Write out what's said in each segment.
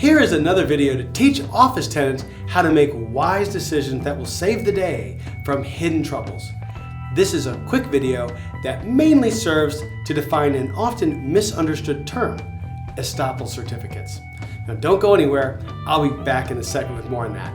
Here is another video to teach office tenants how to make wise decisions that will save the day from hidden troubles. This is a quick video that mainly serves to define an often misunderstood term, Estoppel certificates. Now don't go anywhere, I'll be back in a second with more on that.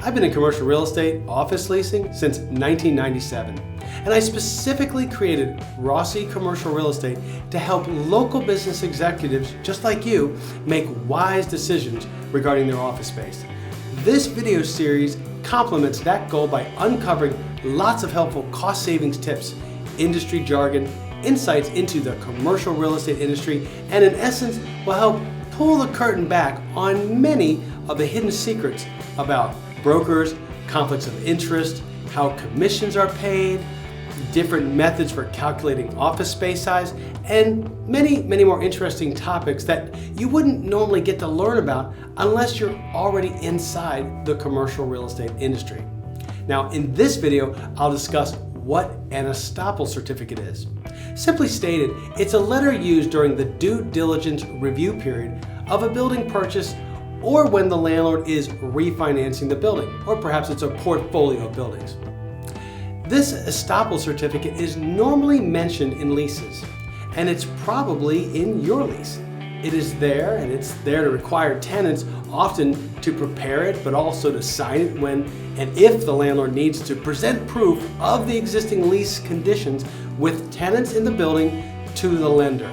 I've been in commercial real estate office leasing since 1997, and I specifically created ROSSI Commercial Real Estate to help local business executives just like you make wise decisions regarding their office space. This video series complements that goal by uncovering lots of helpful cost savings tips, industry jargon, insights into the commercial real estate industry, and in essence will help pull the curtain back on many of the hidden secrets about brokers, conflicts of interest, how commissions are paid, different methods for calculating office space size, and many more interesting topics that you wouldn't normally get to learn about unless you're already inside the commercial real estate industry. Now, in this video, I'll discuss what an Estoppel certificate is. Simply stated, it's a letter used during the due diligence review period of a building purchase or when the landlord is refinancing the building, or perhaps it's a portfolio of buildings. This Estoppel certificate is normally mentioned in leases, and it's probably in your lease. It is there, and it's there to require tenants often to prepare it, but also to sign it when and if the landlord needs to present proof of the existing lease conditions with tenants in the building to the lender.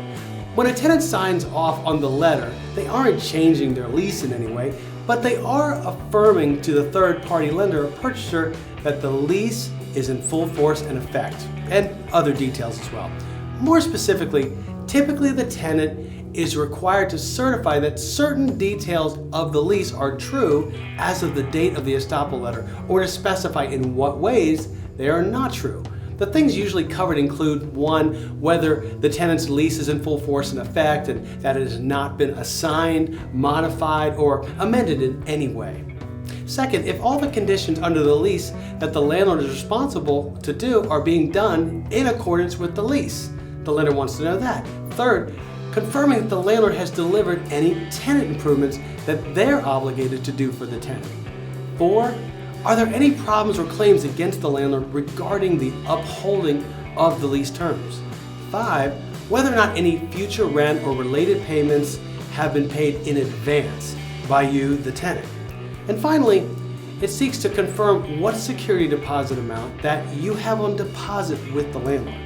When a tenant signs off on the letter, they aren't changing their lease in any way, but they are affirming to the third-party lender or purchaser that the lease is in full force and effect, and other details as well. More specifically, typically the tenant is required to certify that certain details of the lease are true as of the date of the Estoppel letter, or to specify in what ways they are not true. The things usually covered include: 1, whether the tenant's lease is in full force and effect and that it has not been assigned, modified, or amended in any way. 2nd, if all the conditions under the lease that the landlord is responsible to do are being done in accordance with the lease. The lender wants to know that. 3rd, confirming that the landlord has delivered any tenant improvements that they're obligated to do for the tenant. 4, are there any problems or claims against the landlord regarding the upholding of the lease terms? 5, whether or not any future rent or related payments have been paid in advance by you, the tenant. And finally, it seeks to confirm what security deposit amount that you have on deposit with the landlord.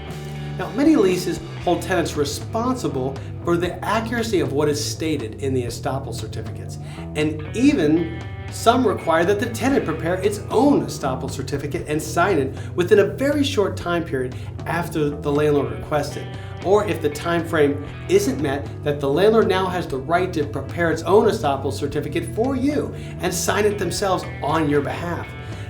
Now, many leases hold tenants responsible for the accuracy of what is stated in the Estoppel certificates, and even some require that the tenant prepare its own Estoppel certificate and sign it within a very short time period after the landlord requests it. Or if the time frame isn't met, that the landlord now has the right to prepare its own Estoppel certificate for you and sign it themselves on your behalf.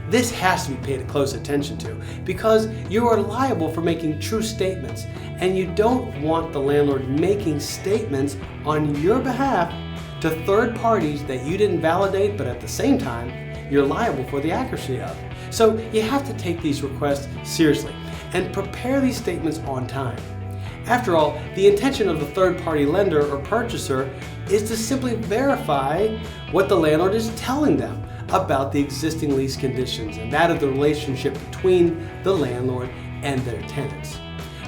This has to be paid close attention to because you are liable for making true statements, and you don't want the landlord making statements on your behalf to third parties that you didn't validate, but at the same time, you're liable for the accuracy of. So you have to take these requests seriously and prepare these statements on time. After all, the intention of the third-party lender or purchaser is to simply verify what the landlord is telling them about the existing lease conditions and that of the relationship between the landlord and their tenants.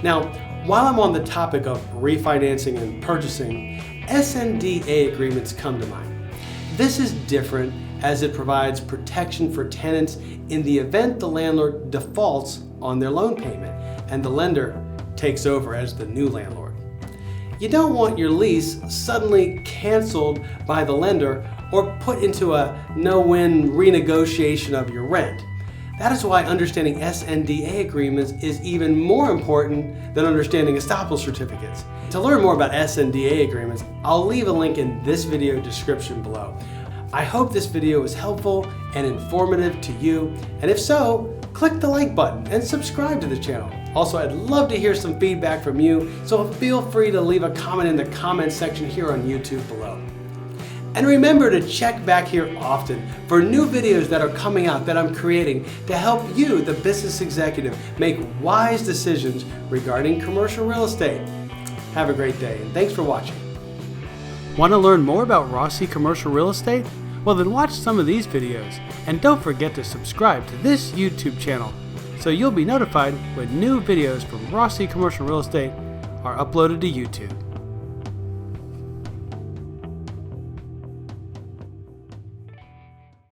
Now, while I'm on the topic of refinancing and purchasing, SNDA agreements come to mind. This is different as it provides protection for tenants in the event the landlord defaults on their loan payment and the lender takes over as the new landlord. You don't want your lease suddenly canceled by the lender or put into a no-win renegotiation of your rent. That is why understanding SNDA agreements is even more important than understanding Estoppel certificates. To learn more about SNDA agreements, I'll leave a link in this video description below. I hope this video was helpful and informative to you, and if so, click the like button and subscribe to the channel. Also, I'd love to hear some feedback from you, so feel free to leave a comment in the comment section here on YouTube below. And remember to check back here often for new videos that are coming out that I'm creating to help you, the business executive, make wise decisions regarding commercial real estate. Have a great day, and thanks for watching. Want to learn more about ROSSI Commercial Real Estate? Well, then watch some of these videos, and don't forget to subscribe to this YouTube channel so you'll be notified when new videos from ROSSI Commercial Real Estate are uploaded to YouTube.